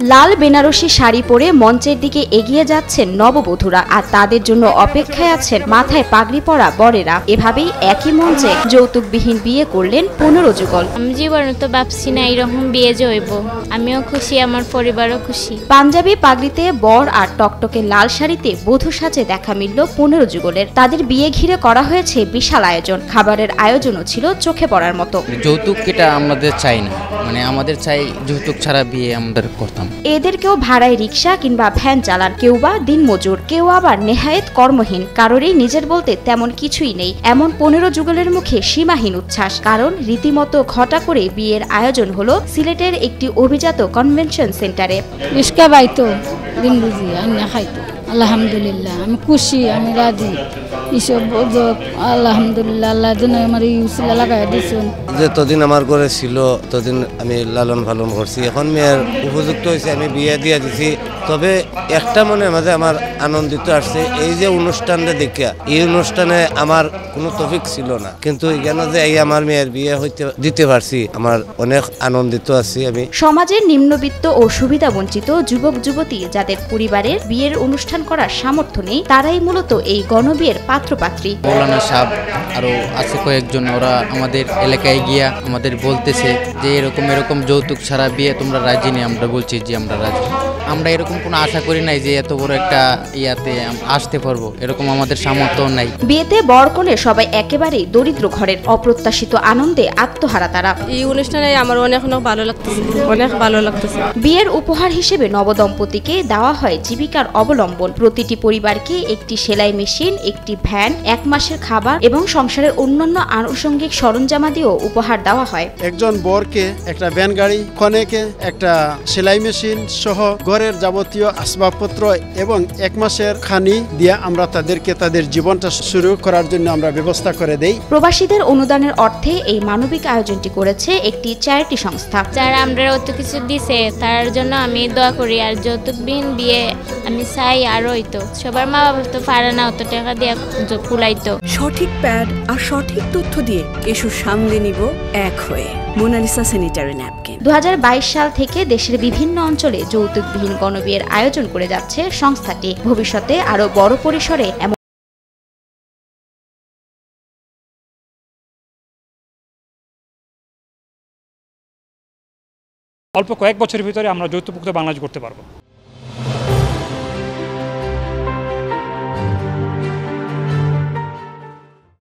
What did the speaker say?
লাল বেনারসি শাড়ি পরে মঞ্চের দিকে এগিয়ে যাচ্ছেন নববধূরা, আর তাদের জন্য অপেক্ষায় আছেন মাথায় পাগড়ি পরা বরেরা। এভাবেই একই মঞ্চে যৌতুকবিহীন বিয়ে করলেন 15 যুগল। আমি জীবনে তো ভাবছি না এরকম বিয়ে যে হইব। আমিও খুশি, আমার পরিবারও খুশি। পাঞ্জাবি পাগড়িতে বর আর টকটকে লাল শাড়িতে বধূ সাজে দেখা মিলল 15 যুগলের। তাদের বিয়ে ঘিরে করা হয়েছে বিশাল আয়োজন। খাবারের আয়োজনও ছিল চোখে পড়ার মতো। যৌতুক এটা আমাদের চাই না, আমাদের চাই যৌতুক ছাড়া বিয়ে আমাদের করতাম। এদের কেউ ভাড়ায় রিক্সা কিংবা ভ্যান চালান, কেউ বা দিনমজুর, কেউ আবার নেহায়েত কর্মহীন। কারোরই নিজের বলতে তেমন কিছুই নেই। এমন 15 যুগলের মুখে সীমাহীন উচ্ছ্বাস, কারণ রীতিমতো ঘটা করে বিয়ের আয়োজন হলো সিলেটের একটি অভিজাত কনভেনশন সেন্টারে। রিস্কা বাইতো দিন বুঝি আন্না খাইতো। আলহামদুলিল্লাহ আমি খুশি, আমি রাজি। এইসব আলহামদুলিল্লাহ আল্লাহ যেন আমার ইউসিলা লাগাই দিয়েছেন। যতদিন আমার ঘরে ছিল ততদিন আমি লালন পালন করছি। এখন মেয়ের উপযুক্ত হয়েছে, আমি বিয়ে দিয়ে দিছি। তবে একটা মনের মাঝে আমার আনন্দিত আসছে, এই যে অনুষ্ঠানটা দেখিয়া, এই অনুষ্ঠানে আমার কোনো তফিক ছিল না, কিন্তু এখানে যে এই আমার মেয়ের বিয়ে দিতে পারছি, আমার অনেক আনন্দিত আছি আমি। সমাজের নিম্নবিত্ত ও সুবিধা বঞ্চিত যুবক যুবতী যাদের পরিবারের বিয়ের অনুষ্ঠান করার সামর্থ্য নেই, তারাই মূলত এই গণবিয়ের পাত্রপাত্রী। মৌলানা সাহেব আরো আছে কয়েকজন, ওরা আমাদের এলাকায় গিয়া আমাদের বলতেছে যে এরকম যৌতুক ছাড়া বিয়ে তোমরা রাজি নেই। আমরা বলছি যে আমরা রাজি। আমরা এরকম কোনো আশা করি নাই যে এত বড় একটা ইয়াতে আসতে পারবো, এরকম আমাদের সামর্থ্য নাই। বিয়েতে বর কনে সবাই একেবারেই দরিদ্র ঘরের। অপ্রত্যাশিত আনন্দে আত্মহারা তারা। এই অনুষ্ঠানে আমার অনেক ভালো লাগতেছে, অনেক ভালো লাগতেছে। বিয়ের উপহার হিসেবে নবদম্পতিকে দেওয়া হয় জীবিকার অবলম্বন। প্রতিটি পরিবারকে একটি সেলাই মেশিন, একটি ভ্যান, 1 মাসের খাবার এবং সংসারের অন্যান্য আনুষঙ্গিক সরঞ্জামাদিও উপহার দেওয়া হয়। একজন বরকে একটা ভ্যান গাড়ি, কনেকে একটা সেলাই মেশিন সহ ঘরের যাবতীয় আসবাবপত্র এবং 1 মাসের খানি দিয়ে আমরা তাদেরকে তাদের জীবনটা শুরু করার জন্য আমরা ব্যবস্থা করে দেই। প্রবাসীদের অনুদানের অর্থে এই মানবিক আয়োজনটি করেছে একটি চ্যারিটি সংস্থা। যারা আমরা অত কিছু দিছে তার জন্য আমি দোয়া করি। আর যৌতুকবিহীন বিয়ে আমি চাই আরো হইতো। সবার মা বাবা তো পারে না অত টাকা দিয়ে কুলাইতো। সঠিক প্যাড আর সঠিক তথ্য দিয়ে এসো সামলে নিব এক হয়ে। Mona Lisa sanitary napkin. 2022 সাল থেকে দেশের বিভিন্ন অঞ্চলে যৌতুকবিহীন গণবিয়ের আয়োজন করে যাচ্ছে সংস্থাটি। ভবিষ্যতে আরো বড় পরিসরে অল্প কয়েক বছরের ভিতরে আমরা যৌতুকমুক্ত বাংলাদেশ করতে পারবো।